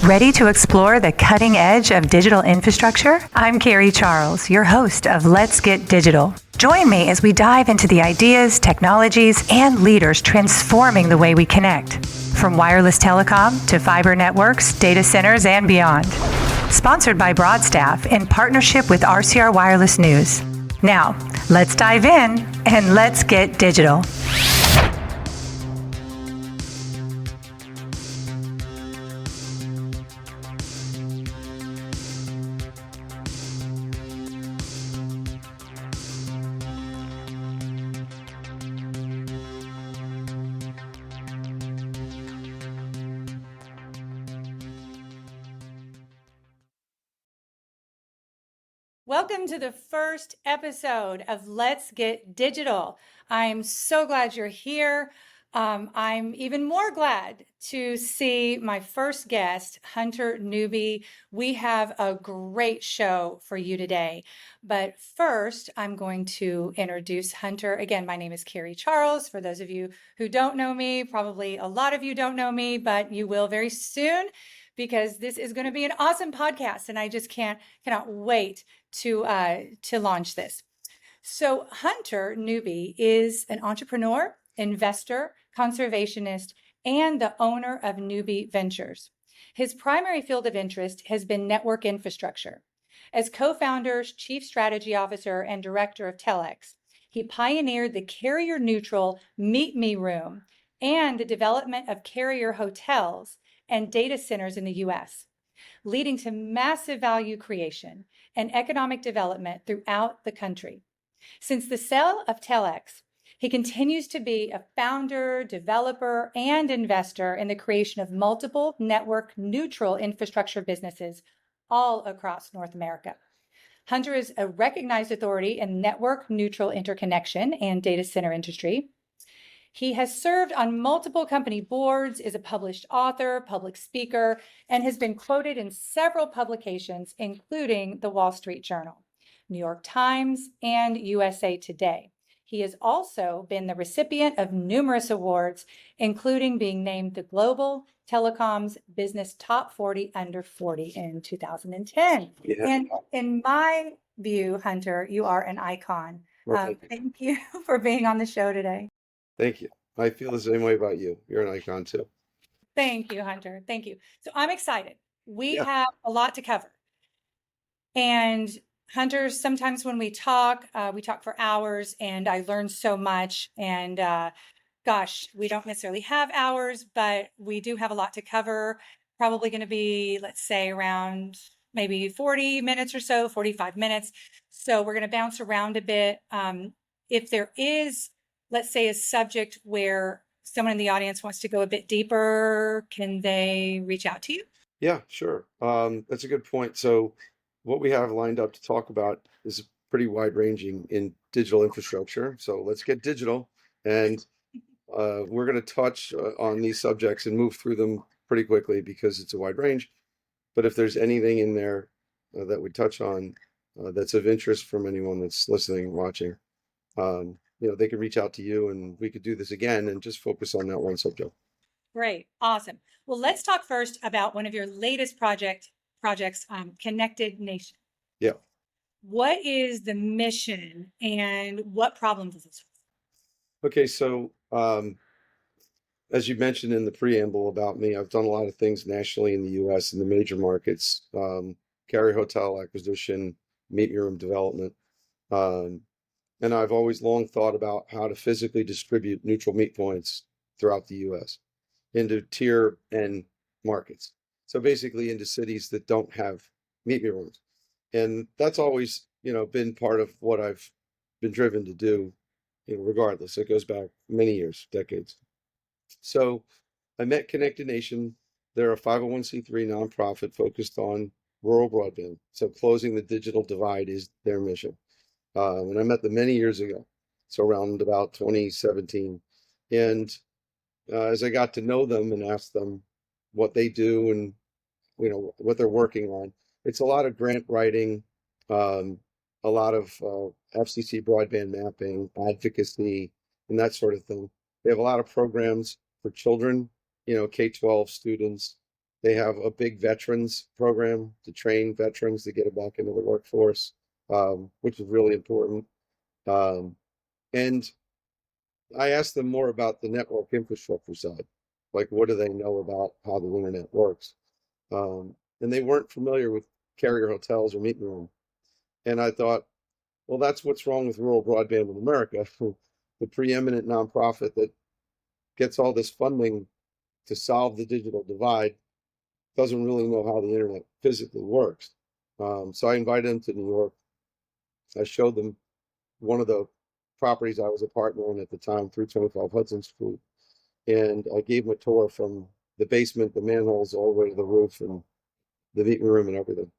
Ready to explore the cutting edge of digital infrastructure? I'm Carrie Charles, your host of Let's Get Digital. Join me as we dive into the ideas, technologies, and leaders transforming the way we connect, from wireless telecom to fiber networks, data centers, and beyond. Sponsored by Broadstaff in partnership with RCR Wireless News. Now, let's dive in and let's get digital. Welcome to the first episode of Let's Get Digital. I'm so glad you're here. I'm even more glad to see my first guest, Hunter Newby. We have a great show for you today. But first, I'm going to introduce Hunter. Again, my name is Carrie Charles. For those of you who don't know me, probably a lot of you don't know me, but you will very soon, because this is going to be an awesome podcast, and I just cannot wait to launch this. So Hunter Newby is an entrepreneur, investor, conservationist, and the owner of Newby Ventures. His primary field of interest has been network infrastructure. As co-founder, chief strategy officer, and director of Telex, he pioneered the carrier-neutral Meet Me room and the development of carrier hotels and data centers in the U.S., leading to massive value creation and economic development throughout the country. Since the sale of Telex, he continues to be a founder, developer, and investor in the creation of multiple network-neutral infrastructure businesses all across North America. Hunter is a recognized authority in network-neutral interconnection and data center industry. He has served on multiple company boards, is a published author, public speaker, and has been quoted in several publications, including the Wall Street Journal, New York Times, and USA Today. He has also been the recipient of numerous awards, including being named the Global Telecoms Business Top 40 Under 40 in 2010. Yeah. And in my view, Hunter, you are an icon. Well, Thank you for being on the show today. thank you. I feel the same way about you. You're an icon too. Thank you, Hunter. Thank you. So I'm excited. We Yeah. have a lot to cover. And Hunter, sometimes when we talk for hours, and I learn so much. And gosh, we don't necessarily have hours, but we do have a lot to cover. Probably going to be, let's say, around maybe 40 minutes or so, 45 minutes. So we're going to bounce around a bit. If there is, let's say, a subject where someone in the audience wants to go a bit deeper, can they reach out to you? Yeah, sure. That's a good point. So what we have lined up to talk about is pretty wide ranging in digital infrastructure. So let's get digital. And we're going to touch on these subjects and move through them pretty quickly because it's a wide range. But if there's anything in there that we touch on that's of interest from anyone that's listening and watching, they could reach out to you and we could do this again and just focus on that one subject. Great. Awesome. Well, let's talk first about one of your latest projects, Connected Nation. Yeah. What is the mission and what problems does it solve? Okay, so as you mentioned in the preamble about me, I've done a lot of things nationally in the US in the major markets, carrier hotel acquisition, meet me room development. And I've always long thought about how to physically distribute neutral meet points throughout the US into tier N markets. So basically into cities that don't have meet me rooms. And that's always, been part of what I've been driven to do, regardless. It goes back many years, decades. So I met Connected Nation. They're a 501c3 nonprofit focused on rural broadband. So closing the digital divide is their mission. And I met them many years ago, so around about 2017. And as I got to know them and asked them what they do and what they're working on, it's a lot of grant writing, um, a lot of FCC broadband mapping, advocacy, and that sort of thing. They have a lot of programs for children, K-12 students, They have a big veterans program to train veterans to get them back into the workforce, which is really important. Um, and I asked them more about the network infrastructure side, like what do they know about how the internet works? And they weren't familiar with carrier hotels or meet me room. And I thought, well, that's what's wrong with rural broadband in America. The preeminent nonprofit that gets all this funding to solve the digital divide doesn't really know how the internet physically works. So I invited them to New York. I showed them one of the properties I was a partner in at the time, 325 Hudson Street, and I gave them a tour from the basement, the manholes, all the way to the roof, and the meeting room and everything.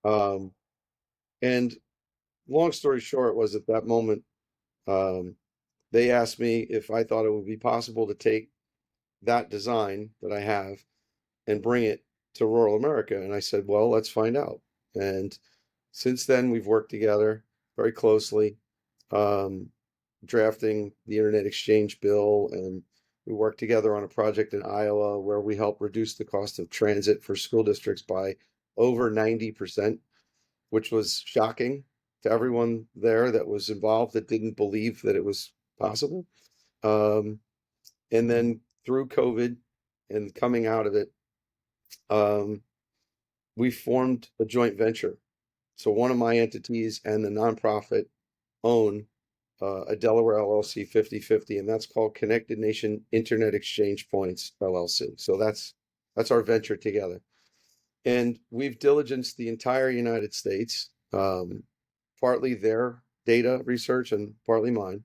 Um, and long story short was at that moment, um, they asked me if I thought it would be possible to take that design that I have and bring it to rural America. And I said, well, let's find out. And since then, we've worked together very closely, um, drafting the Internet Exchange Bill. And we worked together on a project in Iowa where we helped reduce the cost of transit for school districts by over 90%, which was shocking to everyone there that was involved that didn't believe that it was possible. Um, and then through COVID and coming out of it, um, we formed a joint venture. So one of my entities and the nonprofit own a Delaware LLC 50/50, and that's called Connected Nation Internet Exchange Points LLC. So that's our venture together. And we've diligenced the entire United States, partly their data research and partly mine.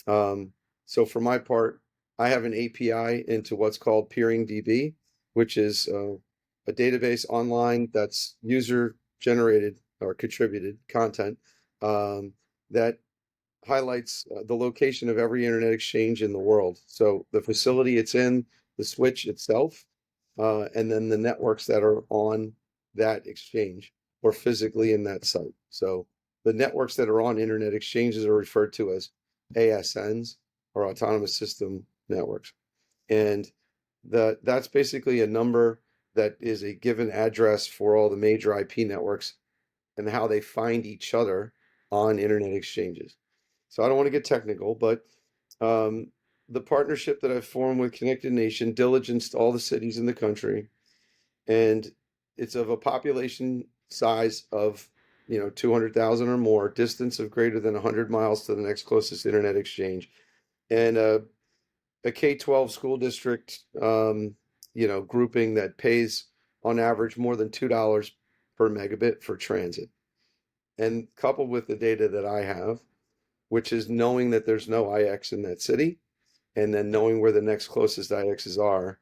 So for my part, I have an API into what's called Peering DB, which is a database online that's user generated or contributed content um, that highlights the location of every internet exchange in the world. So the facility it's in, the switch itself, and then the networks that are on that exchange or physically in that site. So the networks that are on internet exchanges are referred to as ASNs or autonomous system networks. And that's basically a number that is a given address for all the major IP networks and how they find each other on internet exchanges. So I don't want to get technical, but um, the partnership that I've formed with Connected Nation diligenced all the cities in the country, and it's of a population size of 200,000 or more, distance of greater than 100 miles to the next closest internet exchange, and a K-12 school district, grouping that pays on average more than $2 per megabit for transit. And coupled with the data that I have, which is knowing that there's no IX in that city, and then knowing where the next closest IXs are,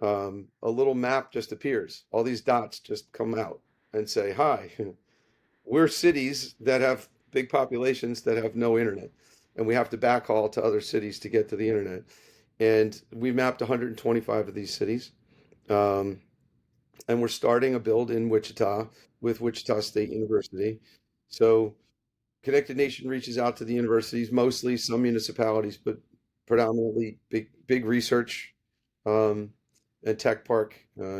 a little map just appears. All these dots just come out and say, hi, we're cities that have big populations that have no internet, and we have to backhaul to other cities to get to the internet. And we mapped 125 of these cities. Um, and we're starting a build in Wichita with Wichita State University. So Connected Nation reaches out to the universities, mostly some municipalities, but predominantly big research um, and tech park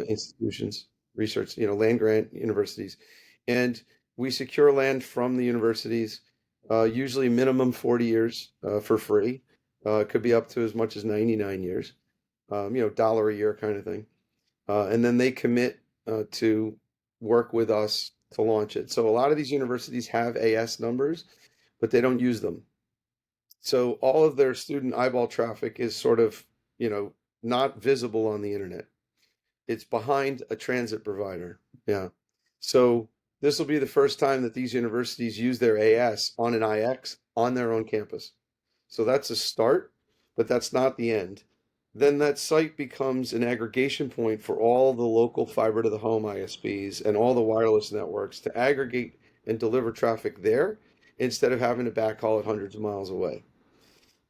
institutions, research, land grant universities, and we secure land from the universities, usually minimum 40 years for free. It could be up to as much as 99 years, dollar a year kind of thing. And then they commit to work with us to launch it. So a lot of these universities have AS numbers, but they don't use them. So all of their student eyeball traffic is sort of, not visible on the internet. It's behind a transit provider. Yeah. So this will be the first time that these universities use their AS on an IX on their own campus. So that's a start, but that's not the end. Then that site becomes an aggregation point for all the local fiber to the home ISPs and all the wireless networks to aggregate and deliver traffic there instead of having to backhaul it hundreds of miles away.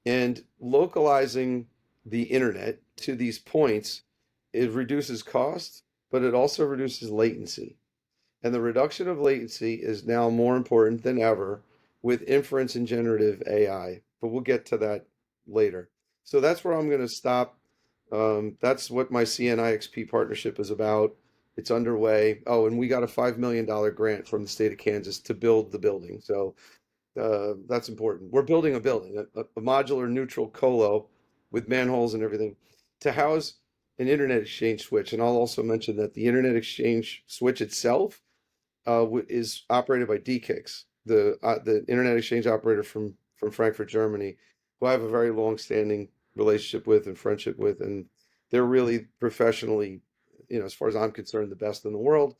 And localizing the internet to these points, it reduces cost, but it also reduces latency. And the reduction of latency is now more important than ever with inference and generative AI. But we'll get to that later. So that's where I'm going to stop. That's what my CNIXP partnership is about. It's underway. Oh, and we got a $5 million grant from the state of Kansas to build the building. So that's important. We're building a building, a modular neutral colo with manholes and everything to house an internet exchange switch. And I'll also mention that the internet exchange switch itself is operated by DKIX, the internet exchange operator from Frankfurt, Germany, who I have a very long-standing relationship with and friendship with, and they're really professionally, as far as I'm concerned, the best in the world.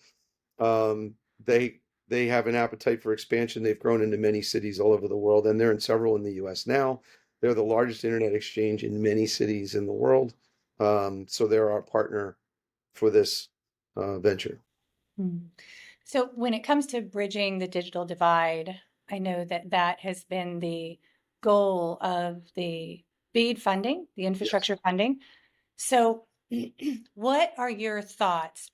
Um, they they have an appetite for expansion. They've grown into many cities all over the world, and they're in several in the U.S. now. They're the largest internet exchange in many cities in the world. So they're our partner for this venture. Hmm. So when it comes to bridging the digital divide, I know that that has been the goal of the BEAD funding, the Yes. infrastructure funding. So what are your thoughts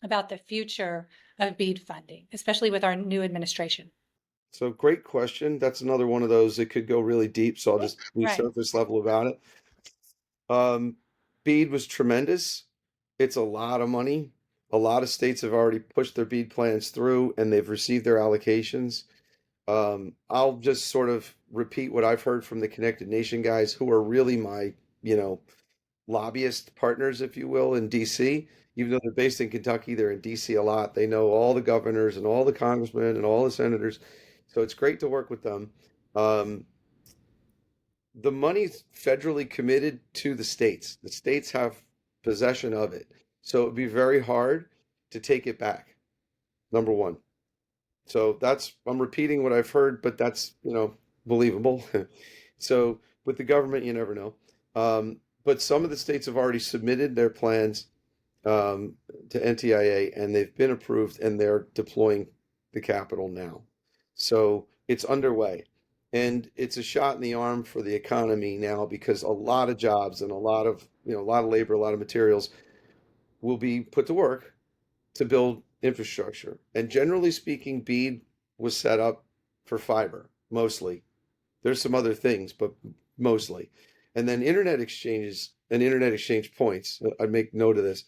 about the future of BEAD funding, especially with our new administration? So great question. That's another one of those that could go really deep. So I'll just be Right. surface level about it. Um, BEAD was tremendous. It's a lot of money. A lot of states have already pushed their BEAD plans through and they've received their allocations. I'll just sort of repeat what I've heard from the Connected Nation guys who are really my, you know, lobbyist partners, if you will, in DC. Even though they're based in Kentucky, they're in DC a lot. They know all the governors and all the congressmen and all the senators. So it's great to work with them. Um, the money's federally committed to the states. The states have possession of it. So it would be very hard to take it back, number one. So I'm repeating what I've heard, but that's, believable. So with the government, you never know. But some of the states have already submitted their plans to NTIA and they've been approved and they're deploying the capital now. So it's underway. And it's a shot in the arm for the economy now because a lot of jobs and a lot of labor, a lot of materials will be put to work to build infrastructure. And generally speaking, BEAD was set up for fiber mostly. There's some other things, but mostly. And then internet exchanges and internet exchange points. I make note of this.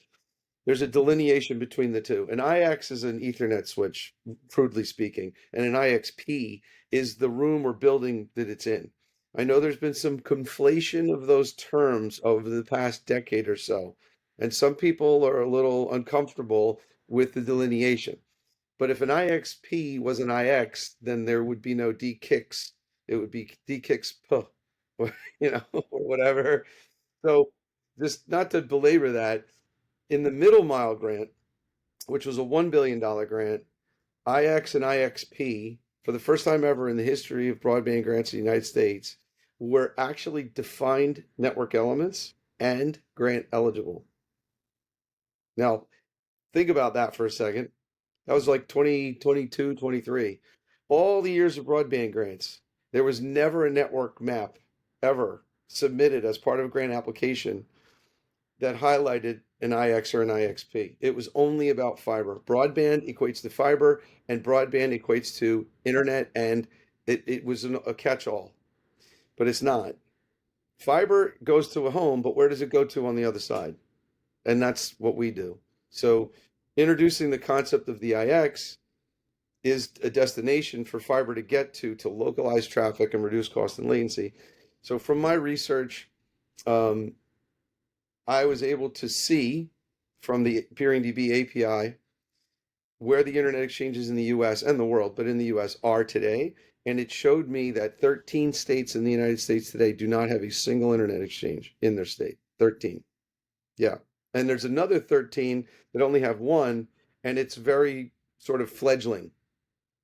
There's a delineation between the two. An IX is an Ethernet switch, crudely speaking, and an IXP is the room or building that it's in. I know there's been some conflation of those terms over the past decade or so, and some people are a little uncomfortable with the delineation. But if an IXP was an IX, then there would be no D kicks. It would be D kicks, or or whatever. So just not to belabor that, in the middle mile grant, which was a $1 billion grant, IX and IXP, for the first time ever in the history of broadband grants in the United States, were actually defined network elements and grant eligible. Now, think about that for a second. That was like 2022, 23. All the years of broadband grants, there was never a network map ever submitted as part of a grant application that highlighted an IX or an IXP. It was only about fiber. Broadband equates to fiber, and broadband equates to internet, and it was a catch-all, but it's not. Fiber goes to a home, but where does it go to on the other side? And that's what we do. So introducing the concept of the IX is a destination for fiber to get to localize traffic and reduce cost and latency. So from my research, um, I was able to see from the PeeringDB API where the internet exchanges in the US and the world, but in the US are today. And it showed me that 13 states in the United States today do not have a single internet exchange in their state. 13. Yeah. And there's another 13 that only have one, and it's very sort of fledgling,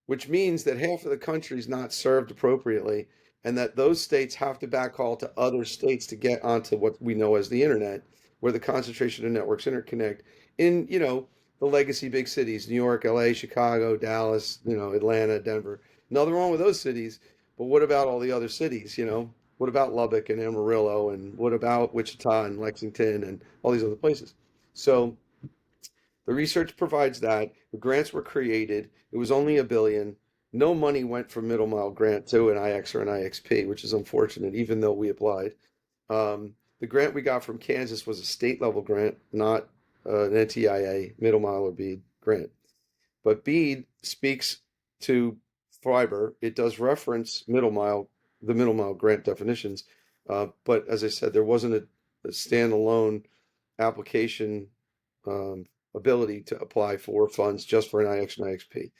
which means that half of the country is not served appropriately, and that those states have to backhaul to other states to get onto what we know as the internet, where the concentration of networks interconnect in, the legacy big cities, New York, LA, Chicago, Dallas, Atlanta, Denver. Nothing wrong with those cities, but what about all the other cities, What about Lubbock and Amarillo, and what about Wichita and Lexington and all these other places? So the research provides that the grants were created. It was only a billion. No money went from middle mile grant to an IX or an IXP, which is unfortunate, even though we applied. The grant we got from Kansas was a state level grant, not an NTIA, middle mile or BEAD grant. But BEAD speaks to fiber. It does reference middle mile, the middle mile grant definitions. But as I said, there wasn't a standalone application um, ability to apply for funds just for an IX and IXP.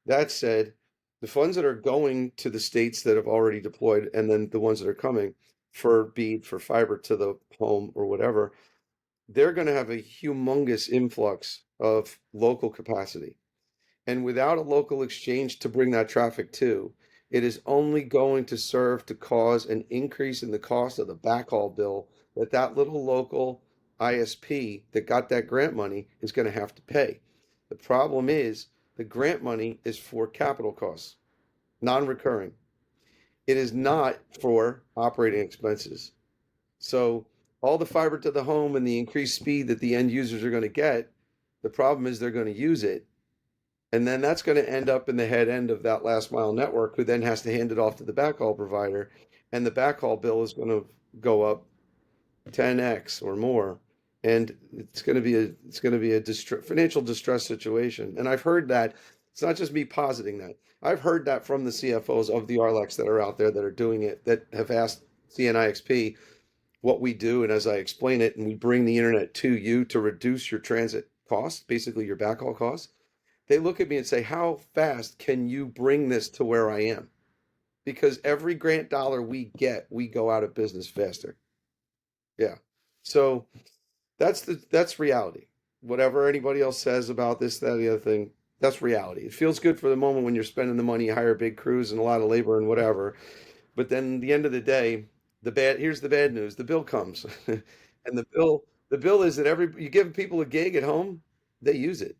That said, the funds that are going to the states that have already deployed, and then the ones that are coming for BEAD, for fiber to the home or whatever, they're going to have a humongous influx of local capacity. And without a local exchange to bring that traffic to, it is only going to serve to cause an increase in the cost of the backhaul bill that that little local ISP that got that grant money is going to have to pay. The problem is the grant money is for capital costs, non-recurring. It is not for operating expenses. So all the fiber to the home and the increased speed that the end users are going to get, the problem is they're going to use it, and then that's going to end up in the head end of that last mile network, who then has to hand it off to the backhaul provider. And the backhaul bill is going to go up 10x or more. And it's going to be a financial distress situation. And I've heard that. It's not just me positing that. I've heard that from the CFOs of the RLECs that are out there that are doing it, that have asked CNIXP what we do. And as I explain it, and we bring the internet to you to reduce your transit costs, basically your backhaul costs, they look at me and say, how fast can you bring this to where I am? Because every grant dollar we get, we go out of business faster. Yeah. So that's reality. Whatever anybody else says about this, that, the other thing, that's reality. It feels good for the moment when you're spending the money, you hire big crews and a lot of labor and whatever. But then at the end of the day, here's the bad news. The bill comes. And the bill is that you give people a gig at home, they use it.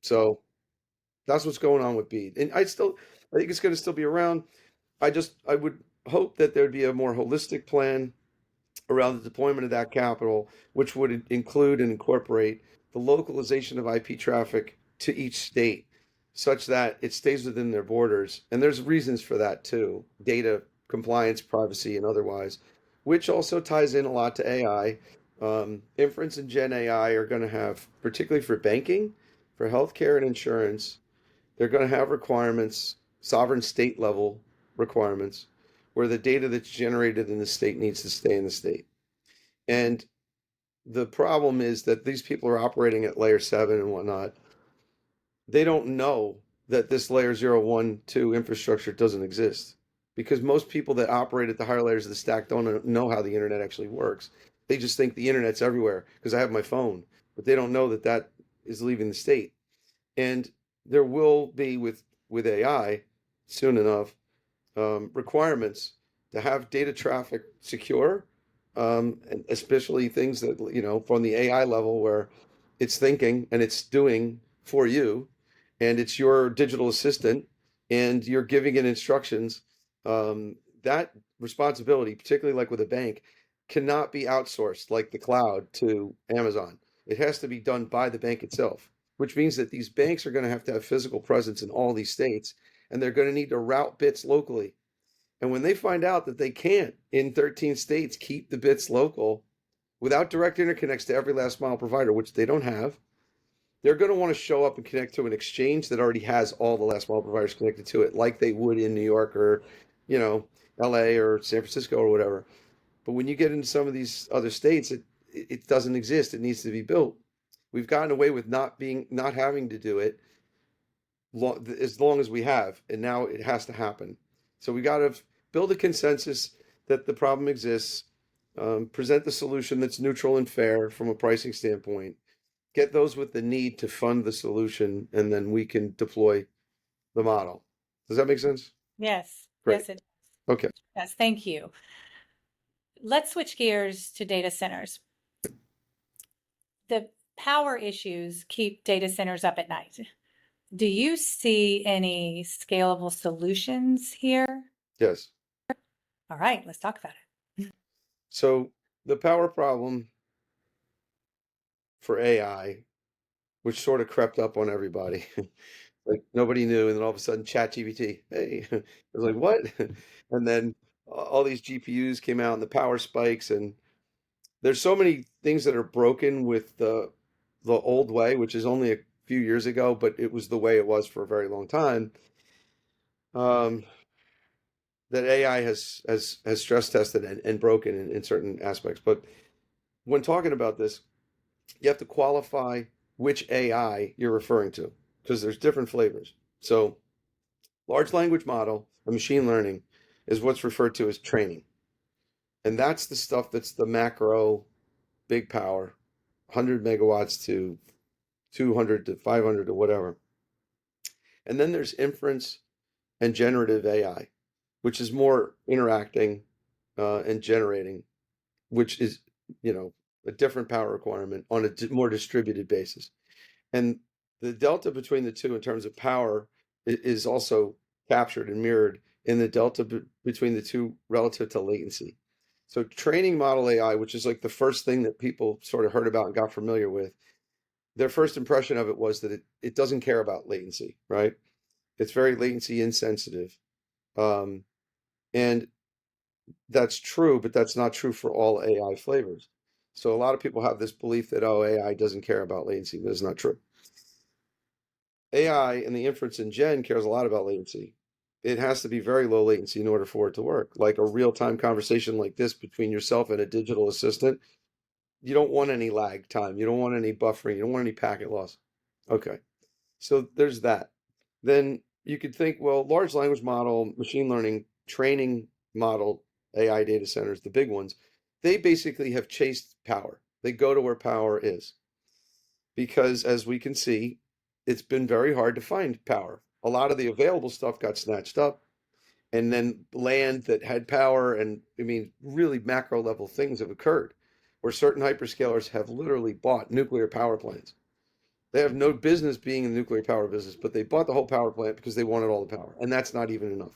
So that's what's going on with BEAD. And I think it's going to still be around. I would hope that there'd be a more holistic plan around the deployment of that capital, which would include and incorporate the localization of IP traffic to each state such that it stays within their borders. And there's reasons for that too, data compliance, privacy, and otherwise, which also ties in a lot to AI. Inference and Gen AI are going to have, particularly for banking, for healthcare and insurance, they're going to have requirements, sovereign state level requirements, where the data that's generated in the state needs to stay in the state. And the problem is that these people are operating at layer 7 and whatnot. They don't know that this layer 0, 1, 2 infrastructure doesn't exist, because most people that operate at the higher layers of the stack don't know how the internet actually works. They just think the internet's everywhere because I have my phone, but they don't know that that is leaving the state. And there will be with AI soon enough requirements to have data traffic secure, and especially things that, from the AI level where it's thinking and it's doing for you, and it's your digital assistant, and you're giving it instructions. That responsibility, particularly like with a bank, cannot be outsourced like the cloud to Amazon. It has to be done by the bank itself, which means that these banks are going to have physical presence in all these states, and they're going to need to route bits locally. And when they find out that they can't, in 13 states, keep the bits local without direct interconnects to every last mile provider, which they don't have, they're going to want to show up and connect to an exchange that already has all the last mile providers connected to it, like they would in New York or, you know, LA or San Francisco or whatever. But when you get into some of these other states, it doesn't exist. It needs to be built. We've gotten away with not having to do it as long as we have, and now it has to happen. So we got to build a consensus that the problem exists, present the solution that's neutral and fair from a pricing standpoint, get those with the need to fund the solution, and then we can deploy the model. Does that make sense? Yes. Great. Yes, it Okay. does. Thank you. Let's switch gears to data centers. The power issues keep data centers up at night. Do you see any scalable solutions here? Yes. All right, let's talk about it. So the power problem for AI, which sort of crept up on everybody, like nobody knew, and then all of a sudden ChatGPT, hey, I was like, what? And then all these GPUs came out and the power spikes, and there's so many things that are broken with the old way, which is only a few years ago, but it was the way it was for a very long time. Um, that AI has stress tested and broken in certain aspects. But when talking about this, you have to qualify which AI you're referring to because there's different flavors. So, large language model and machine learning is what's referred to as training. And that's the stuff that's the macro, big power, 100 megawatts to 200 to 500 to whatever. And then there's inference and generative AI, which is more interacting and generating, which is, you know, a different power requirement on a more distributed basis. And the delta between the two in terms of power is also captured and mirrored in the delta between the two relative to latency. So training model AI, which is like the first thing that people sort of heard about and got familiar with, their first impression of it was that it doesn't care about latency, right? It's very latency insensitive. Um, and that's true, but that's not true for all AI flavors. So a lot of people have this belief that, oh, AI doesn't care about latency. That is not true. AI and the inference in Gen cares a lot about latency. It has to be very low latency in order for it to work. Like a real-time conversation like this between yourself and a digital assistant, you don't want any lag time. You don't want any buffering. You don't want any packet loss. Okay. So there's that. Then you could think, well, large language model, machine learning, training model, AI data centers, the big ones, they basically have chased power. They go to where power is. Because as we can see, it's been very hard to find power. A lot of the available stuff got snatched up, and then land that had power, and I mean, really macro level things have occurred where certain hyperscalers have literally bought nuclear power plants. They have no business being in the nuclear power business, but they bought the whole power plant because they wanted all the power, and that's not even enough.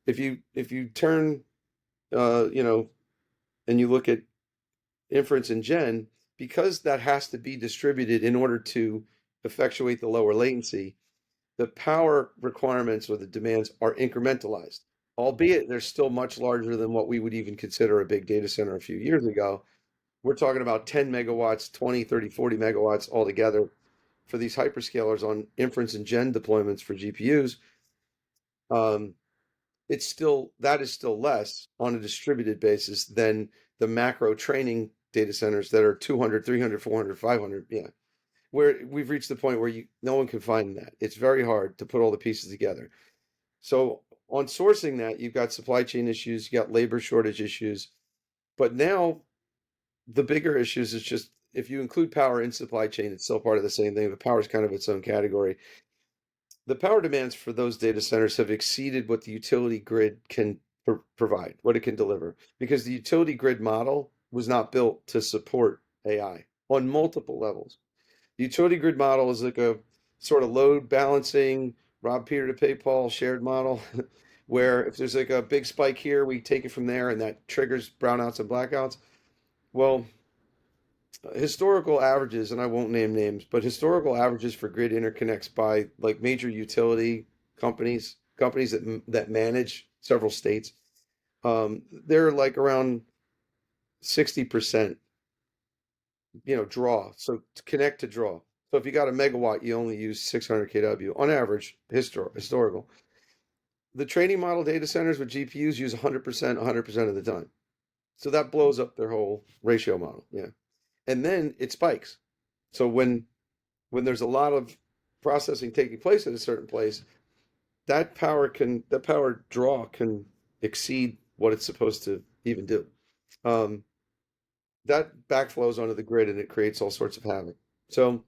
If you turn, you know, and you look at inference and gen, because that has to be distributed in order to effectuate the lower latency, the power requirements or the demands are incrementalized, albeit they're still much larger than what we would even consider a big data center a few years ago. We're talking about 10 megawatts, 20, 30, 40 megawatts altogether for these hyperscalers on inference and gen deployments for GPUs. Um, it's still that is still less on a distributed basis than the macro training data centers that are 200, 300, 400, 500. Yeah, where we've reached the point where no one can find that. It's very hard to put all the pieces together. So on sourcing that, you've got supply chain issues, you got labor shortage issues, but now the bigger issues is just if you include power in supply chain, it's still part of the same thing. The power is kind of its own category. The power demands for those data centers have exceeded what the utility grid can provide, what it can deliver, because the utility grid model was not built to support AI on multiple levels. The utility grid model is like a sort of load balancing, rob Peter to pay Paul shared model, where if there's like a big spike here, we take it from there and that triggers brownouts and blackouts. Well, historical averages, and I won't name names, but historical averages for grid interconnects by like major utility companies that manage several states, they're like around 60%, draw. So to connect to draw. So if you got a megawatt, you only use 600 kW on average, historical. The training model data centers with GPUs use 100%, 100% of the time. So that blows up their whole ratio model. Yeah. And then it spikes. So when there's a lot of processing taking place at a certain place, that power draw can exceed what it's supposed to even do. Um, that backflows onto the grid and it creates all sorts of havoc. So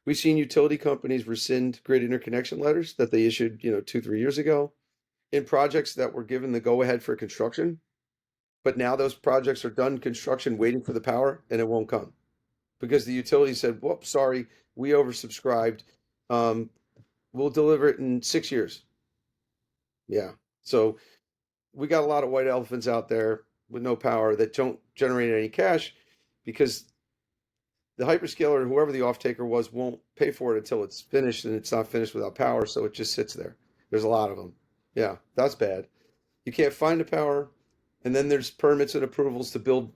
we've seen utility companies rescind grid interconnection letters that they issued, 2, 3 years ago in projects that were given the go ahead for construction. But now those projects are done construction, waiting for the power, and it won't come because the utility said, "Whoops, sorry, we oversubscribed. Um, we'll deliver it in 6 years." Yeah. So we got a lot of white elephants out there with no power that don't generate any cash because the hyperscaler, whoever the off taker was, won't pay for it until it's finished, and it's not finished without power, so it just sits there. There's a lot of them. Yeah, that's bad. You can't find the power, and then there's permits and approvals to build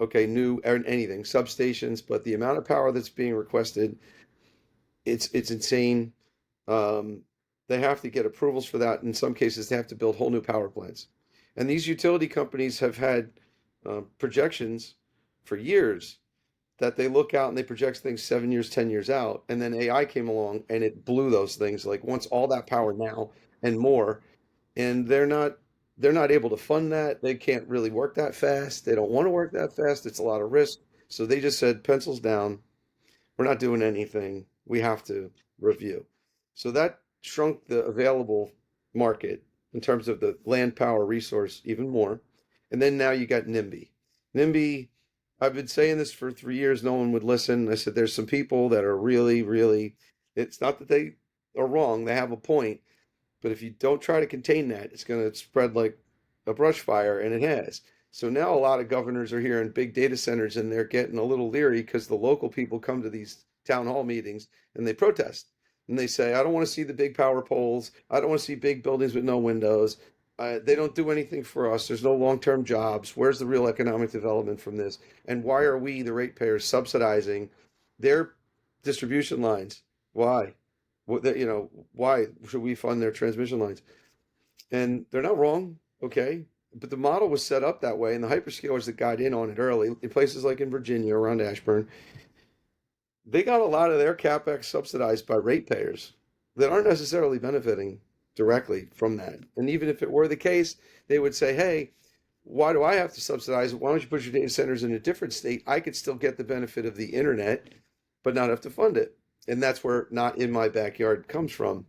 okay, new or anything, substations, but the amount of power that's being requested, it's insane. Um, they have to get approvals for that. In some cases, they have to build whole new power plants. And these utility companies have had projections for years that they look out and they project things 7 years, 10 years out. And then AI came along and it blew those things, like wants all that power now and more. And they're not able to fund that. They can't really work that fast. They don't want to work that fast. It's a lot of risk. So they just said, pencils down, we're not doing anything. We have to review. So that shrunk the available market in terms of the land power resource even more. And then now you got NIMBY. NIMBY, I've been saying this for 3 years. No one would listen. I said, there's some people that are really, really, it's not that they are wrong. They have a point. But if you don't try to contain that, it's going to spread like a brush fire, and it has. So now a lot of governors are here in big data centers, and they're getting a little leery because the local people come to these town hall meetings and they protest. And they say, I don't want to see the big power poles. I don't want to see big buildings with no windows. They don't do anything for us. There's no long-term jobs. Where's the real economic development from this? And why are we, the ratepayers, subsidizing their distribution lines? Why? Why should we fund their transmission lines? And they're not wrong, okay? But the model was set up that way, and the hyperscalers that got in on it early, in places like in Virginia, around Ashburn, they got a lot of their capex subsidized by ratepayers that aren't necessarily benefiting directly from that. And even if it were the case, they would say, hey, why do I have to subsidize it? Why don't you put your data centers in a different state? I could still get the benefit of the internet, but not have to fund it. And that's where not in my backyard comes from.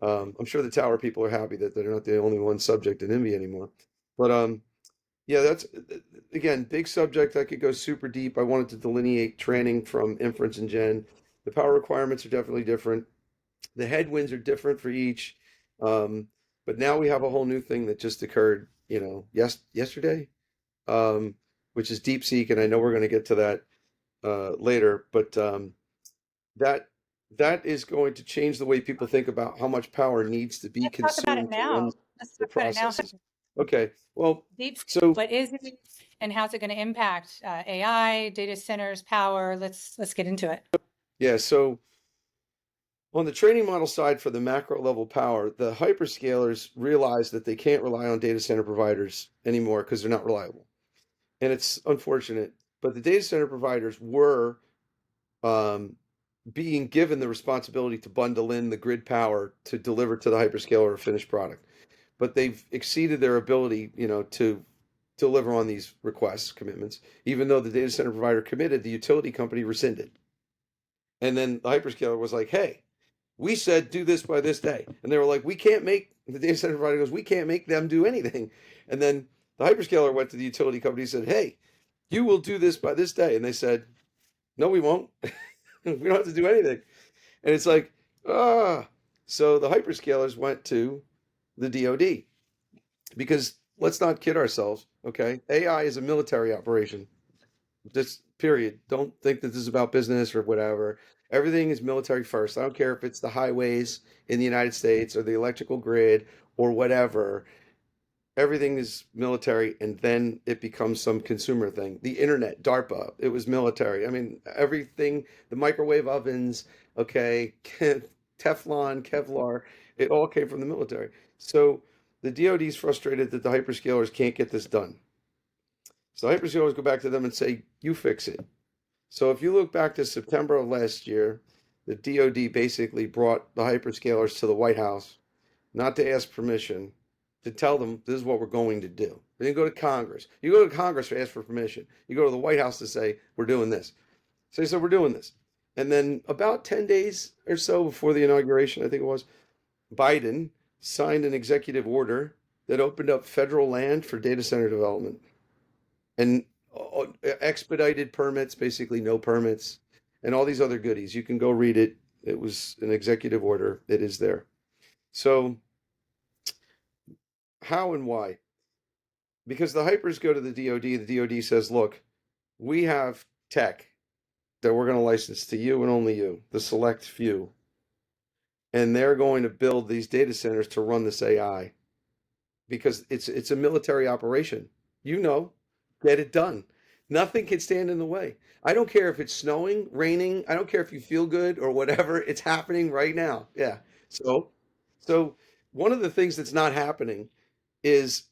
I'm sure the tower people are happy that they're not the only one subject to NIMBY anymore. But yeah, that's again big subject. I could go super deep. I wanted to delineate training from inference and gen. The power requirements are definitely different. The headwinds are different for each. Um, but now we have a whole new thing that just occurred, yesterday, um, which is DeepSeek, and I know we're going to get to that later. But that that is going to change the way people think about how much power needs to be Let's talk about it consumed to run now. Let's the talk about it now. processes. Okay, well, Deep, so what is it and how's it going to impact AI, data centers, power? Let's get into it. yeah, so on the training model side for the macro level power, the hyperscalers realize that they can't rely on data center providers anymore because they're not reliable. And it's unfortunate, but the data center providers were um, being given the responsibility to bundle in the grid power to deliver to the hyperscaler a finished product. But they've exceeded their ability, to deliver on these requests, commitments, even though the data center provider committed, the utility company rescinded. And then the hyperscaler was like, hey, we said do this by this day. And they were like, we can't make, the data center provider goes, we can't make them do anything. And then the hyperscaler went to the utility company and said, hey, you will do this by this day. And they said, no, we won't. We don't have to do anything. And it's like, ah. So the hyperscalers went to the DoD because let's not kid ourselves, okay? AI is a military operation. Just period. Don't think that this is about business or whatever. Everything is military first. I don't care if it's the highways in the United States or the electrical grid or whatever. Everything is military, and then it becomes some consumer thing. The internet, DARPA, it was military. I mean, everything, the microwave ovens, okay, Teflon, Kevlar, it all came from the military. So the DoD is frustrated that the hyperscalers can't get this done. So the hyperscalers go back to them and say, you fix it. So if you look back to September of last year, the DoD basically brought the hyperscalers to the White House, not to ask permission, to tell them this is what we're going to do. They didn't go to Congress. You go to Congress to ask for permission. You go to the White House to say, we're doing this. So they said, we're doing this. And then about 10 days or so before the inauguration, I think it was, Biden signed an executive order that opened up federal land for data center development and expedited permits, basically no permits, and all these other goodies. You can go read it. It was an executive order. It is there. So how and why? Because the hypers go to the DoD. The DoD says, look, we have tech that we're going to license to you and only you, the select few. And they're going to build these data centers to run this AI because it's a military operation. Get it done. Nothing can stand in the way. I don't care if it's snowing, raining. I don't care if you feel good or whatever. It's happening right now. Yeah. So, so one of the things that's not happening is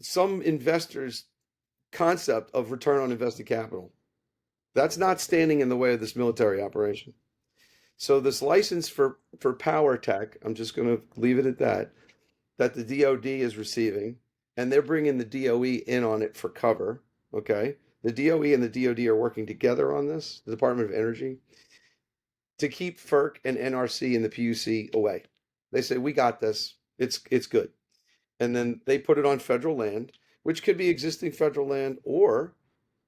some investors' concept of return on invested capital. That's not standing in the way of this military operation. So this license for power tech, I'm just going to leave it at that, that the DoD is receiving, and they're bringing the DOE in on it for cover. Okay, the DOE and the DoD are working together on this, the Department of Energy, to keep FERC and NRC and the PUC away. They say we got this. It's good, and then they put it on federal land, which could be existing federal land, or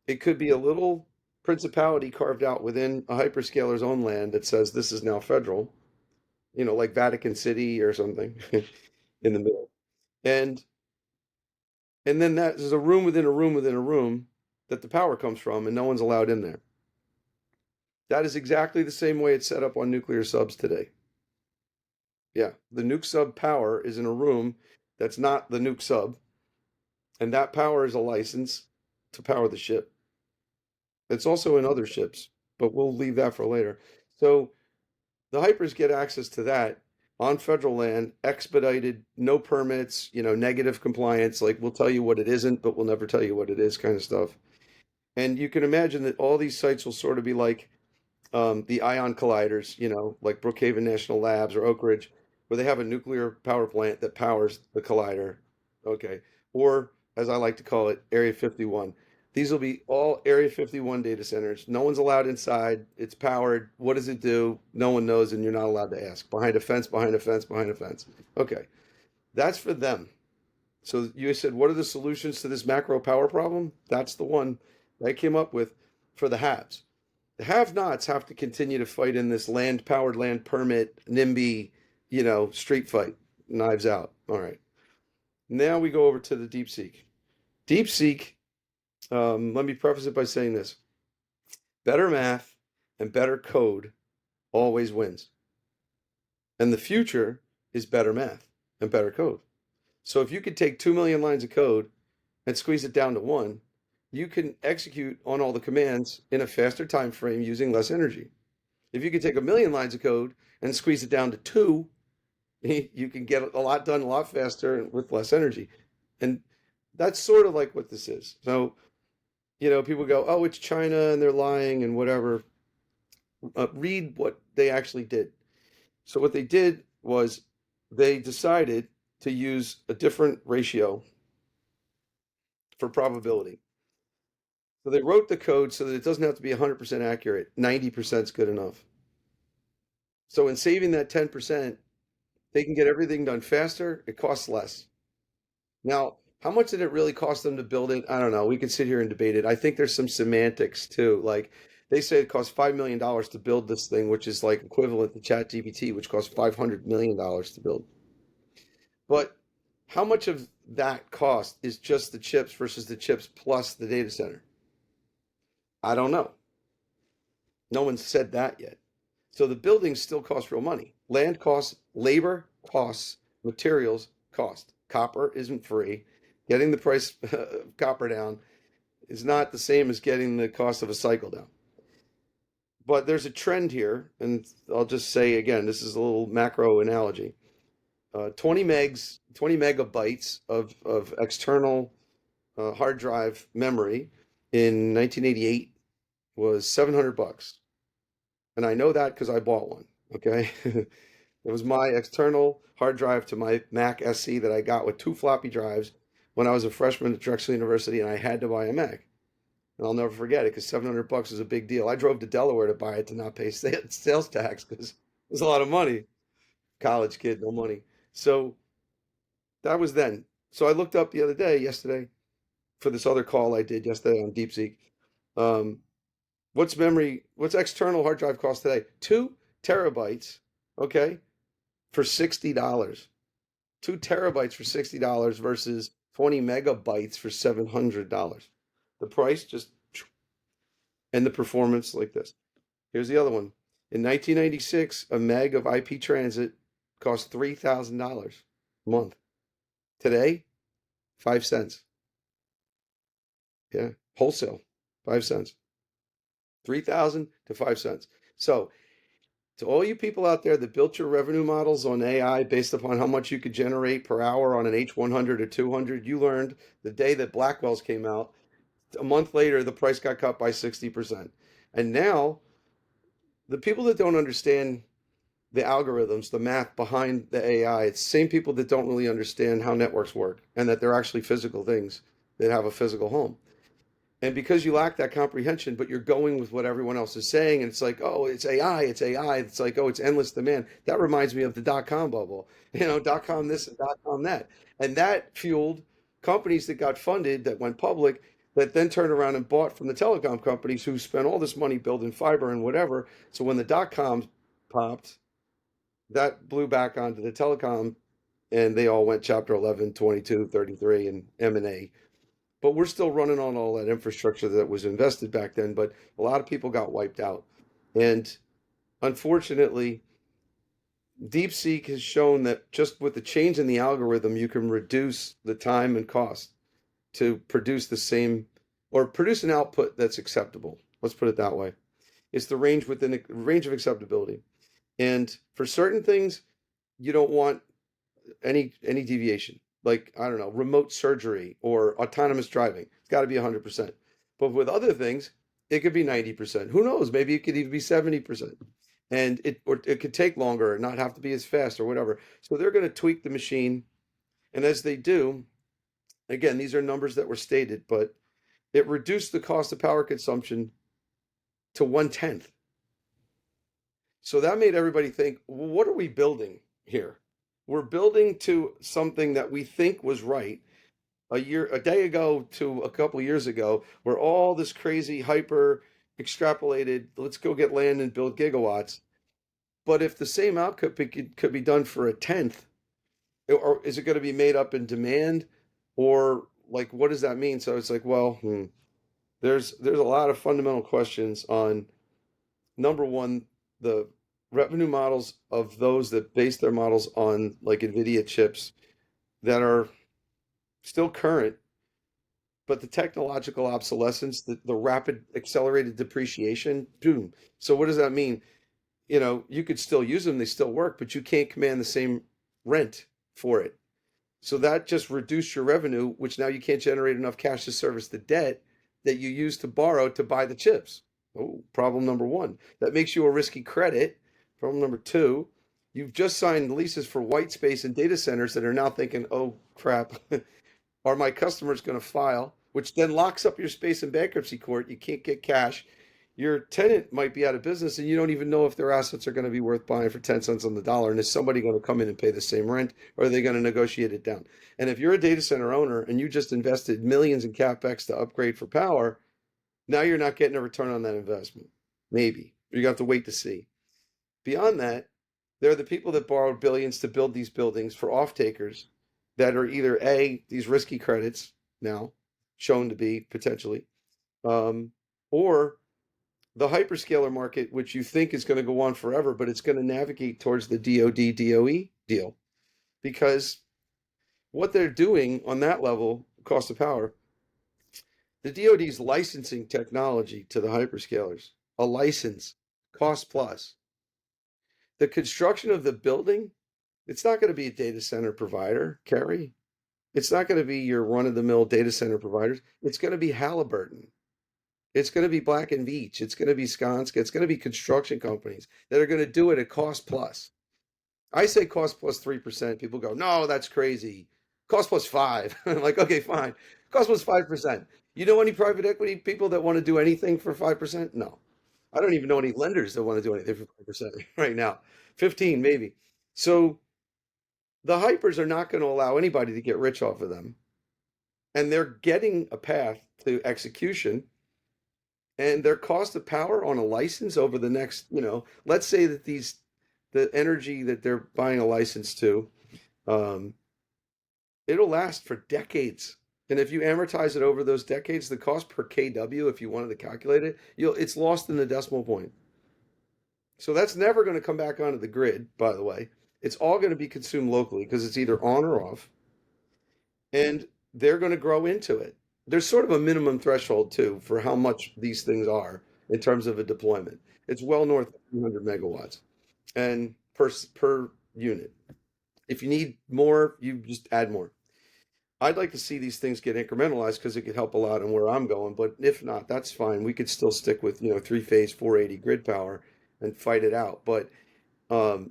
it could be a little principality carved out within a hyperscaler's own land that says this is now federal, like Vatican City or something in the middle. And and then that there's a room within a room within a room that the power comes from, and no one's allowed in there. That is exactly the same way it's set up on nuclear subs today. Yeah, the nuke sub power is in a room that's not the nuke sub, and that power is a license to power the ship. It's also in other ships, but we'll leave that for later. So the hypers get access to that on federal land, expedited, no permits, negative compliance, like we'll tell you what it isn't, but we'll never tell you what it is kind of stuff. And you can imagine that all these sites will sort of be like the ion colliders, like Brookhaven National Labs or Oak Ridge, where they have a nuclear power plant that powers the collider. Okay. Or, as I like to call it, Area 51. These will be all Area 51 data centers. No one's allowed inside. It's powered. What does it do? No one knows, and you're not allowed to ask. Behind a fence, behind a fence, behind a fence. Okay. That's for them. So you said, what are the solutions to this macro power problem? That's the one I came up with for the haves. The have-nots have to continue to fight in this land-powered, land permit, NIMBY, street fight, knives out. All right. Now we go over to the DeepSeek. DeepSeek, let me preface it by saying this. Better math and better code always wins. And the future is better math and better code. So if you could take 2 million lines of code and squeeze it down to one, you can execute on all the commands in a faster time frame using less energy. If you could take 1 million lines of code and squeeze it down to two, you can get a lot done a lot faster and with less energy. And that's sort of like what this is. So, people go, oh, it's China and they're lying and whatever. Read what they actually did. So what they did was they decided to use a different ratio for probability. So they wrote the code so that it doesn't have to be 100% accurate. 90% is good enough. So in saving that 10%, they can get everything done faster. It costs less. Now, how much did it really cost them to build it? I don't know. We could sit here and debate it. I think there's some semantics too. Like they say it costs $5 million to build this thing, which is like equivalent to ChatGPT, which costs $500 million to build. But how much of that cost is just the chips versus the chips plus the data center? I don't know. No one said that yet. So the buildings still cost real money. Land costs, labor costs, materials cost. Copper isn't free. Getting the price of copper down is not the same as getting the cost of a cycle down. But there's a trend here, and I'll just say again, this is a little macro analogy. 20 megabytes of external hard drive memory in 1988 was $700. And I know that because I bought one. Okay. It was my external hard drive to my Mac SC that I got with two floppy drives when I was a freshman at Drexel University, and I had to buy a Mac. And I'll never forget it because $700 is a big deal. I drove to Delaware to buy it to not pay sales tax because it was a lot of money. College kid, no money. So that was then. So I looked up the other day, yesterday, for this other call I did yesterday on DeepSeek. Um, what's external hard drive cost today? 2 terabytes, okay, for $60. 2 terabytes for $60 versus 20 megabytes for $700. The price just, and the performance like this. Here's the other one. In 1996, a meg of IP transit cost $3,000 a month. Today, 5 cents. Yeah. wholesale, 5 cents, 3,000 to 5 cents. So to all you people out there that built your revenue models on AI based upon how much you could generate per hour on an H100 or 200, you learned the day that Blackwell's came out. A month later, the price got cut by 60%. And now, the people that don't understand the algorithms, the math behind the AI, it's the same people that don't really understand how networks work and that they're actually physical things that have a physical home. And because you lack that comprehension, but you're going with what everyone else is saying, and it's like, oh, it's AI, it's AI. It's like, oh, it's endless demand. That reminds me of the dot-com bubble, dot-com this and dot-com that. And that fueled companies that got funded, that went public, that then turned around and bought from the telecom companies who spent all this money building fiber and whatever. So when the dot-coms popped, that blew back onto the telecom, and they all went Chapter 11, 22, 33, and M&A. But we're still running on all that infrastructure that was invested back then, but a lot of people got wiped out. And unfortunately, DeepSeek has shown that just with the change in the algorithm, you can reduce the time and cost to produce the same or produce an output that's acceptable. Let's put it that way. It's the range within the range of acceptability. And for certain things, you don't want any deviation. Like, I don't know, remote surgery or autonomous driving. It's got to be 100%. But with other things, it could be 90%. Who knows? Maybe it could even be 70%. And it could take longer and not have to be as fast or whatever. So they're going to tweak the machine. And as they do, again, these are numbers that were stated, but it reduced the cost of power consumption to 1/10. So that made everybody think, well, what are we building here? We're building to something that we think was right a day ago to a couple of years ago, where all this crazy hyper extrapolated, let's go get land and build gigawatts. But if the same output could be done for 1/10, or is it going to be made up in demand, or like what does that mean? So it's like, well, there's a lot of fundamental questions on number one, the revenue models of those that base their models on like NVIDIA chips that are still current, but the technological obsolescence, the rapid accelerated depreciation, boom. So what does that mean? You could still use them, they still work, but you can't command the same rent for it. So that just reduced your revenue, which now you can't generate enough cash to service the debt that you used to borrow to buy the chips. Oh, problem number one. That makes you a risky credit. Problem number two, you've just signed leases for white space and data centers that are now thinking, oh crap, are my customers going to file? Which then locks up your space in bankruptcy court. You can't get cash. Your tenant might be out of business and you don't even know if their assets are going to be worth buying for 10 cents on the dollar. And is somebody going to come in and pay the same rent, or are they going to negotiate it down? And if you're a data center owner and you just invested millions in CapEx to upgrade for power, now you're not getting a return on that investment. Maybe. You have to wait to see. Beyond that, there are the people that borrowed billions to build these buildings for off takers that are either these risky credits now shown to be potentially, or the hyperscaler market, which you think is going to go on forever, but it's going to navigate towards the DoD DOE deal, because what they're doing on that level, cost of power, the DoD's licensing technology to the hyperscalers, a license, cost plus. The construction of the building, it's not going to be a data center provider, Kerry. It's not going to be your run-of-the-mill data center providers. It's going to be Halliburton. It's going to be Black and Veatch. It's going to be Skanska. It's going to be construction companies that are going to do it at cost plus. I say cost plus 3%. People go, no, that's crazy. Cost plus 5. I'm like, okay, fine. Cost plus 5%. You know any private equity people that want to do anything for 5%? No. I don't even know any lenders that want to do anything for 5% right now. 15 maybe. So the hypers are not going to allow anybody to get rich off of them. And they're getting a path to execution, and their cost of power on a license over the next, let's say that the energy that they're buying a license to, um, it'll last for decades. And if you amortize it over those decades, the cost per kW, if you wanted to calculate it, it's lost in the decimal point. So that's never going to come back onto the grid, by the way. It's all going to be consumed locally because it's either on or off, and they're going to grow into it. there's sort of a minimum threshold too for how much these things are in terms of a deployment. It's well north of 300 megawatts and per unit. If you need more, you just add more. I'd like to see these things get incrementalized because it could help a lot on where I'm going. But if not, that's fine. We could still stick with, three-phase 480 grid power and fight it out. But um,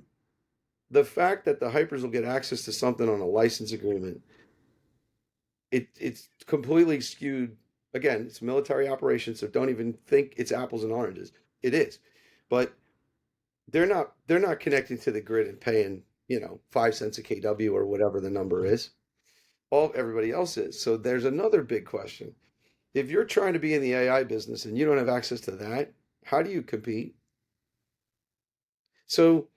the fact that the hypers will get access to something on a license agreement, it's completely skewed. Again, it's military operations, so don't even think it's apples and oranges. It is, but they're not connecting to the grid and paying 5 cents a kW or whatever the number is. All everybody else is. So there's another big question. If you're trying to be in the AI business and you don't have access to that, how do you compete? So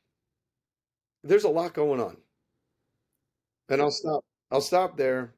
there's a lot going on. And I'll stop there.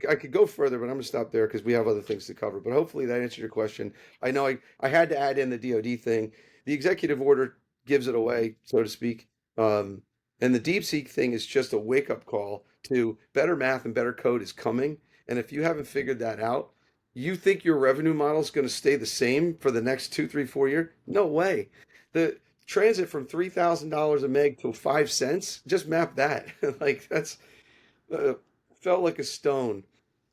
I could go further, but I'm gonna stop there because we have other things to cover. But hopefully that answered your question. I know I had to add in the DoD thing. The executive order gives it away, so to speak. Um, and the DeepSeek thing is just a wake-up call to better math and better code is coming. And if you haven't figured that out, you think your revenue model is going to stay the same for the next 2, 3, 4 years? No way. The transit from $3,000 a meg to 5 cents, just map that. Like uh, felt like a stone.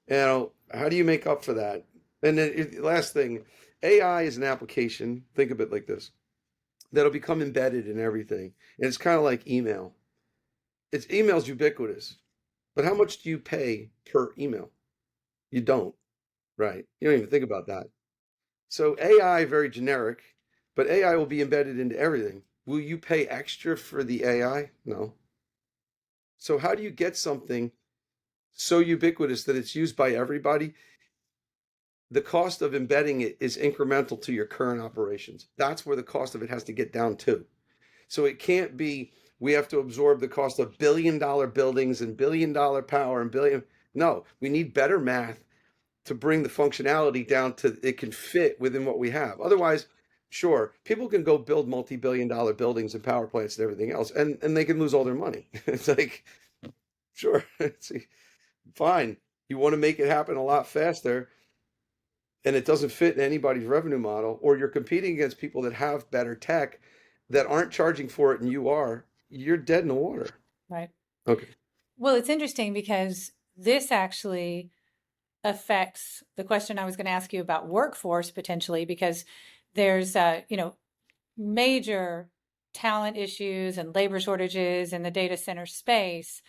How do you make up for that? And then last thing, AI is an application. Think of it like this: that'll become embedded in everything, and it's kind of like email. It's email's ubiquitous, but how much do you pay per email? You don't, right? You don't even think about that. So AI very generic, but AI will be embedded into everything. Will you pay extra for the AI? No. So how do you get something so ubiquitous that it's used by everybody? The cost of embedding it is incremental to your current operations. That's where the cost of it has to get down to. So it can't be we have to absorb the cost of billion-dollar buildings and billion-dollar power and billion. No, we need better math to bring the functionality down to it can fit within what we have. Otherwise, sure, people can go build multi-billion-dollar buildings and power plants and everything else, and they can lose all their money. It's like, sure, it's fine. You want to make it happen a lot faster, and it doesn't fit in anybody's revenue model, or you're competing against people that have better tech that aren't charging for it and you are, you're dead in the water. Right. Okay. Well, it's interesting because this actually affects the question I was going to ask you about workforce potentially, because there's, major talent issues and labor shortages in the data center space.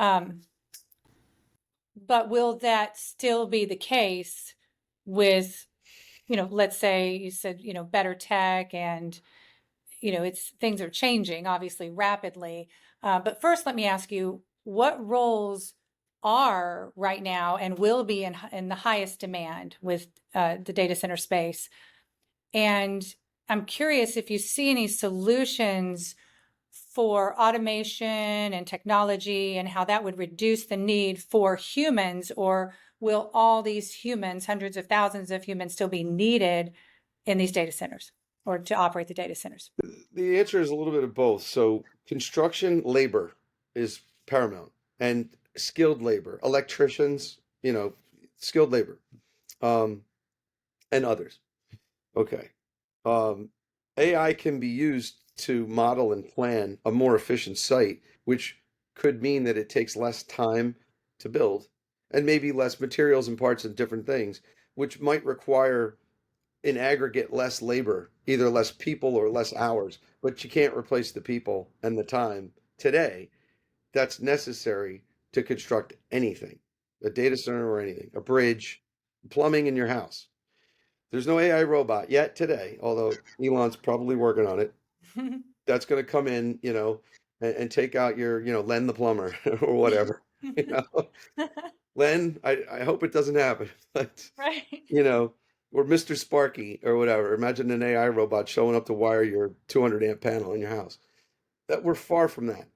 Um, but will that still be the case with, let's say you said, better tech and, things are changing obviously rapidly. But first, let me ask you, what roles are right now and will be in the highest demand with the data center space? And I'm curious if you see any solutions for automation and technology and how that would reduce the need for humans, or will all these humans, hundreds of thousands of humans, still be needed in these data centers or to operate the data centers? The answer is a little bit of both. So, construction labor is paramount, and skilled labor, electricians, skilled labor, um, and others. Okay. Um, AI can be used to model and plan a more efficient site, which could mean that it takes less time to build and maybe less materials and parts and different things, which might require in aggregate less labor, either less people or less hours, but you can't replace the people and the time today that's necessary to construct anything, a data center or anything, a bridge, plumbing in your house. There's no AI robot yet today, although Elon's probably working on it. That's going to come in, and take out your, Len the plumber or whatever. You know, Len, I hope it doesn't happen, but Right. you know, or Mr. Sparky or whatever. Imagine an AI robot showing up to wire your 200 amp panel in your house. That we're far from that.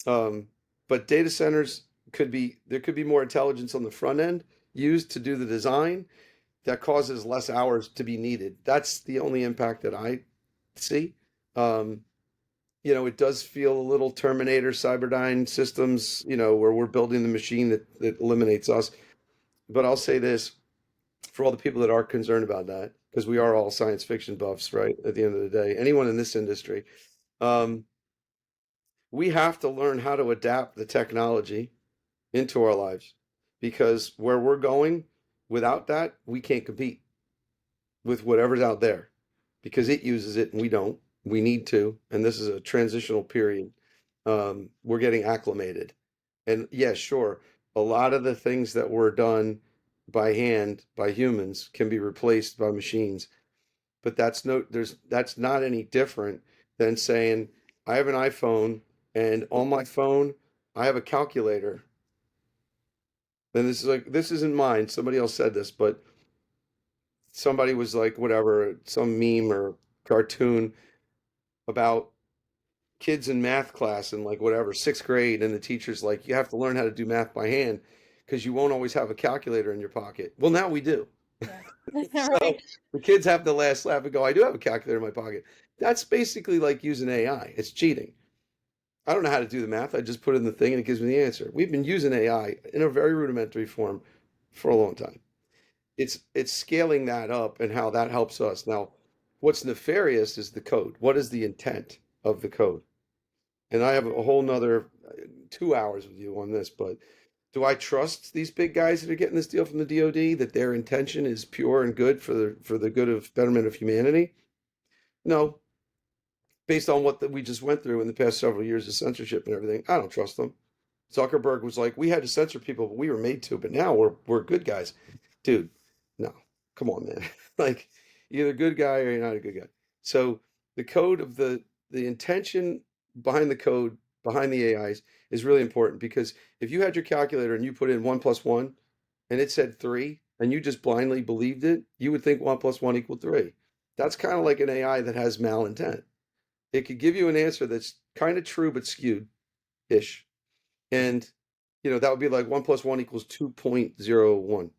Um, but data centers there could be more intelligence on the front end used to do the design that causes less hours to be needed. That's the only impact that I see. Um, it does feel a little Terminator Cyberdyne systems, where we're building the machine that eliminates us. But I'll say this. for all the people that are concerned about that, because we are all science fiction buffs, right? At the end of the day, anyone in this industry, um, we have to learn how to adapt the technology into our lives because where we're going, without that, we can't compete with whatever's out there because it uses it and we don't. We need to, and this is a transitional period. We're getting acclimated. And yeah, sure, a lot of the things that were done by hand by humans can be replaced by machines, but that's not any different than saying I have an iPhone and on my phone I have a calculator. And this isn't mine. Somebody else said this, but somebody was like whatever, some meme or cartoon about kids in math class in like whatever, sixth grade, and the teacher's like, you have to learn how to do math by hand because you won't always have a calculator in your pocket. Well, now we do. Yeah. So Right. the kids have the last laugh and go, I do have a calculator in my pocket. That's basically like using AI. It's cheating. I don't know how to do the math. I just put in the thing and it gives me the answer. We've been using AI in a very rudimentary form for a long time. It's scaling that up and how that helps us. Now, what's nefarious is the code. What is the intent of the code? And I have a whole nother 2 hours with you on this, but do I trust these big guys that are getting this deal from the DoD that their intention is pure and good for the good of betterment of humanity? No, based on what we just went through in the past several years of censorship and everything, I don't trust them. Zuckerberg was like, we had to censor people, but we were made to, but now we're good guys. Dude, no, come on, man. Like, you're either a good guy or you're not a good guy. So the code of the intention behind the code behind the AIs is really important because if you had your calculator and you put in 1 plus 1 and it said 3 and you just blindly believed it, you would think 1 plus 1 equaled 3. That's kind of like an AI that has malintent. It could give you an answer that's kind of true but skewed ish. And that would be like 1 plus 1 equals 2.01.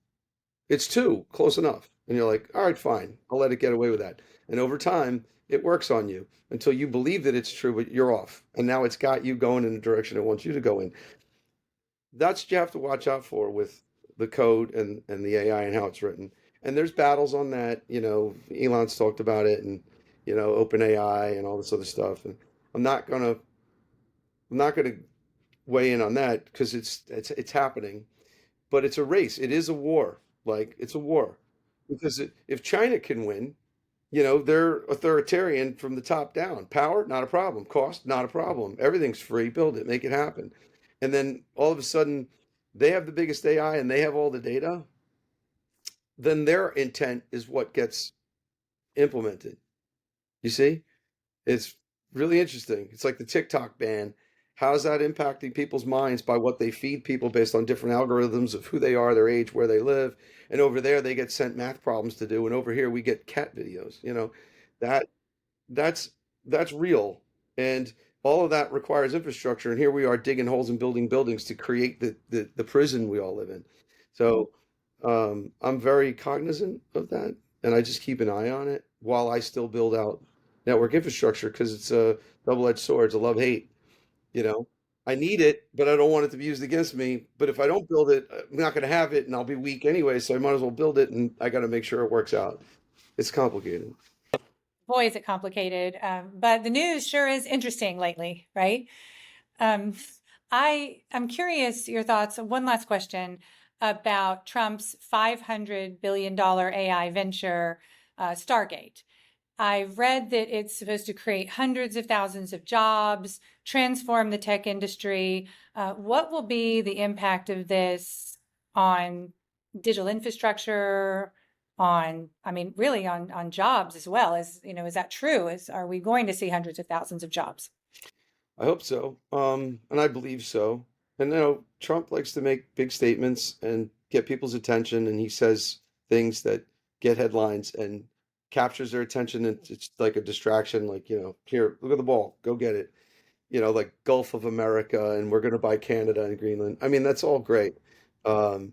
It's two, close enough. And you're like, all right, fine, I'll let it get away with that. And over time, it works on you until you believe that it's true, but you're off. And now it's got you going in the direction it wants you to go in. That's what you have to watch out for with the code and the AI and how it's written. And there's battles on that. Elon's talked about it and, open AI and all this other stuff. And I'm not gonna I'm not gonna weigh in on that because it's happening, but it's a race. It is a war. Like it's a war because if China can win, they're authoritarian from the top down. Power, not a problem. Cost, not a problem. Everything's free. Build it, make it happen. And then all of a sudden, they have the biggest AI and they have all the data. Then their intent is what gets implemented. You see? It's really interesting. It's like the TikTok ban. How's that impacting people's minds by what they feed people based on different algorithms of who they are, their age, where they live? And over there, they get sent math problems to do, and over here, we get cat videos. That that's that's real, and all of that requires infrastructure. And here we are digging holes and building buildings to create the prison we all live in. So I'm very cognizant of that, and I just keep an eye on it while I still build out network infrastructure because it's a double-edged sword. It's a love-hate, you know. I need it, but I don't want it to be used against me. But if I don't build it, I'm not going to have it, and I'll be weak anyway. So I might as well build it, and I got to make sure it works out. It's complicated. Boy, is it complicated. But the news sure is interesting lately, right? Um, I'm curious your thoughts. One last question about Trump's $500 billion AI venture, Stargate. I've read that it's supposed to create hundreds of thousands of jobs, transform the tech industry. What will be the impact of this on digital infrastructure, I mean, really on jobs as well? Is that true? Are we going to see hundreds of thousands of jobs? I hope so, and I believe so. And Trump likes to make big statements and get people's attention, and he says things that get headlines and captures their attention, and it's like a distraction. Like here, look at the ball, go get it. Like Gulf of America, and we're going to buy Canada and Greenland. I mean, that's all great, um,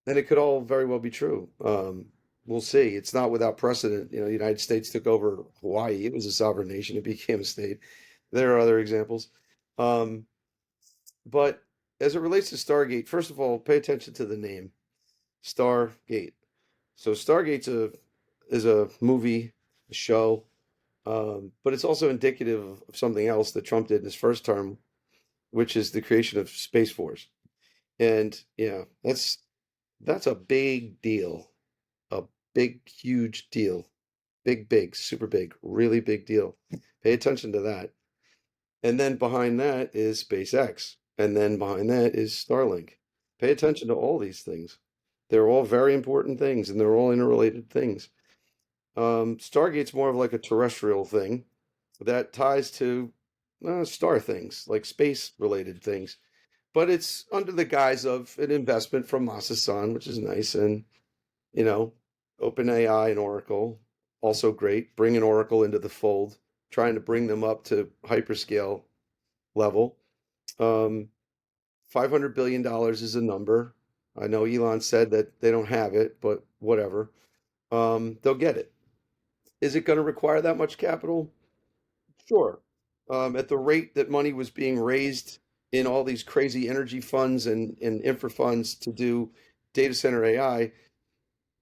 and it could all very well be true. We'll see. It's not without precedent. The United States took over Hawaii. It was a sovereign nation. It became a state. There are other examples. Um, but as it relates to Stargate, first of all, pay attention to the name Stargate. So Stargate's is a movie, a show, but it's also indicative of something else that Trump did in his first term, which is the creation of Space Force. And yeah, that's a big deal, a big, huge deal, big, super big, really big deal. Pay attention to that. And then behind that is SpaceX. And then behind that is Starlink. Pay attention to all these things. They're all very important things and they're all interrelated things. Stargate's more of like a terrestrial thing that ties to star things, like space related things. But it's under the guise of an investment from Masa-san, which is nice. And, you know, OpenAI and Oracle, also great. Bringing Oracle into the fold, trying to bring them up to hyperscale level. Um, $500 billion is a number. I know Elon said that they don't have it, but whatever. They'll get it. Is it going to require that much capital? Sure. At the rate that money was being raised in all these crazy energy funds and infra funds to do data center AI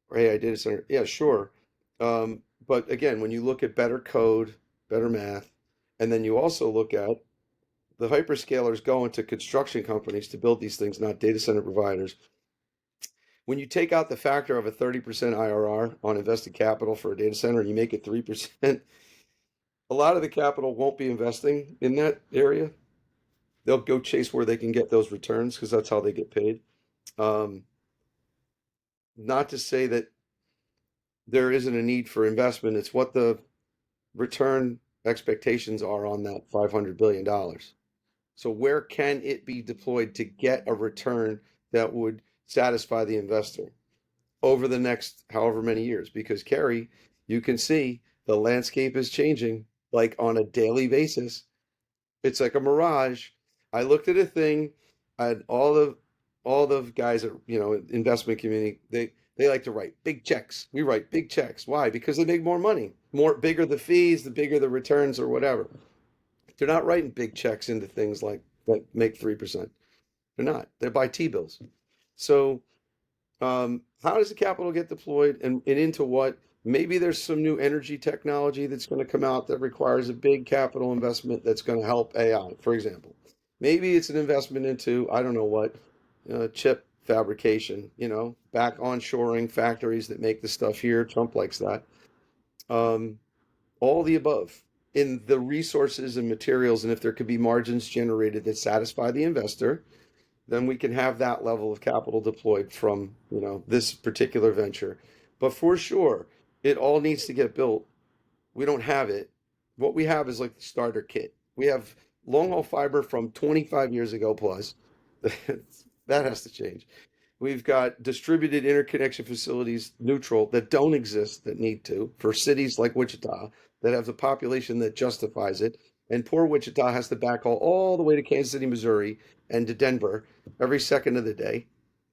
or AI data center, yeah, sure. But again, when you look at better code, better math, and then you also look at the hyperscalers going to construction companies to build these things, not data center providers. When you take out the factor of a 30% IRR on invested capital for a data center and you make it 3%, a lot of the capital won't be investing in that area. They'll go chase where they can get those returns because that's how they get paid. Um, Not to say that there isn't a need for investment, it's what the return expectations are on that $500 billion. So where can it be deployed to get a return that would satisfy the investor over the next however many years? Because Kerry, you can see the landscape is changing like on a daily basis. It's like a mirage. I looked at a thing, and all the guys at investment community, they like to write big checks. We write big checks. Why? Because they make more money. More bigger the fees, the bigger the returns or whatever. They're not writing big checks into things like that make 3%. They're not. They buy T-bills. So how does the capital get deployed and into what? Maybe there's some new energy technology that's going to come out that requires a big capital investment that's going to help AI, for example. Maybe it's an investment into, I don't know what, chip fabrication, back onshoring factories that make the stuff here. Trump likes that. Um, all the above in the resources and materials, and if there could be margins generated that satisfy the investor, then we can have that level of capital deployed from, this particular venture. But for sure, it all needs to get built. We don't have it. What we have is like the starter kit. We have long haul fiber from 25 years ago plus. That has to change. We've got distributed interconnection facilities, neutral, that don't exist that need to, for cities like Wichita that have the population that justifies it. And poor Wichita has to backhaul all the way to Kansas City, Missouri, and to Denver every second of the day.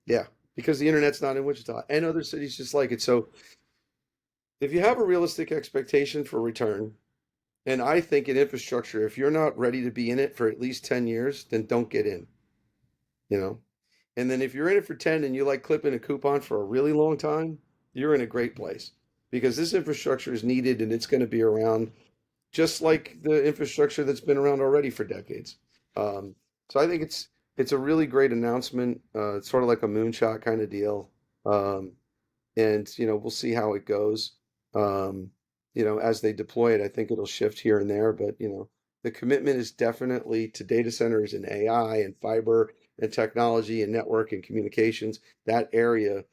Yeah, because the internet's not in Wichita and other cities just like it. So if you have a realistic expectation for return, and I think in infrastructure, if you're not ready to be in it for at least 10 years, then don't get in, you know? And then if you're in it for 10 and you like clipping a coupon for a really long time, you're in a great place because this infrastructure is needed and it's going to be around just like the infrastructure that's been around already for decades. So I think it's a really great announcement. It's sort of like a moonshot kind of deal. Um, and we'll see how it goes. Um, as they deploy it, I think it'll shift here and there, but the commitment is definitely to data centers and AI and fiber and technology and network and communications. That area,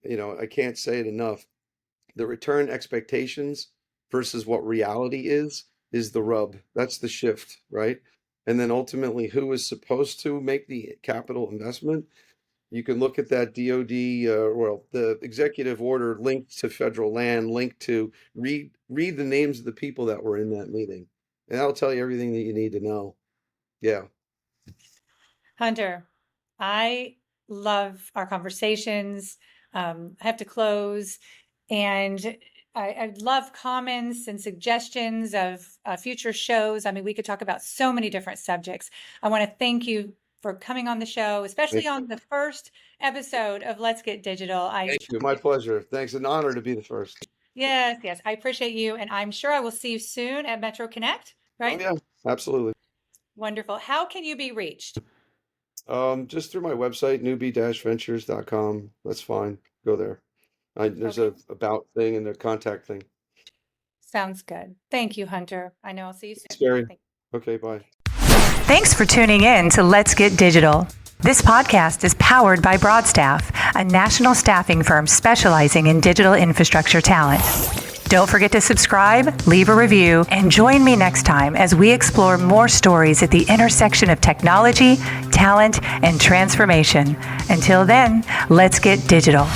I can't say it enough. The return expectations versus what reality is the rub. That's the shift, right? And then ultimately, who is supposed to make the capital investment? You can look at that DoD, well, the executive order linked to federal land, linked to read the names of the people that were in that meeting, and that'll tell you everything that you need to know. Yeah. Hunter, I love our conversations. I have to close, and I'd love comments and suggestions of future shows. I mean, we could talk about so many different subjects. I want to thank you for coming on the show, especially Thank on the first episode of Let's Get Digital. you. My pleasure. Thanks. An honor to be the first. Yes, I appreciate you. And I'm sure I will see you soon at Metro Connect, Oh, right? yeah, absolutely. Wonderful. How can you be reached? Just through my website, newby-ventures.com. That's fine. Go there. There's Okay. a about thing and a contact thing. Sounds good. Thank you, Hunter. I know I'll see you Thanks, soon. Barry. Thank Okay, bye. Thanks for tuning in to Let's Get Digital. This podcast is powered by Broadstaff, a national staffing firm specializing in digital infrastructure talent. Don't forget to subscribe, leave a review, and join me next time as we explore more stories at the intersection of technology, talent, and transformation. Until then, let's get digital.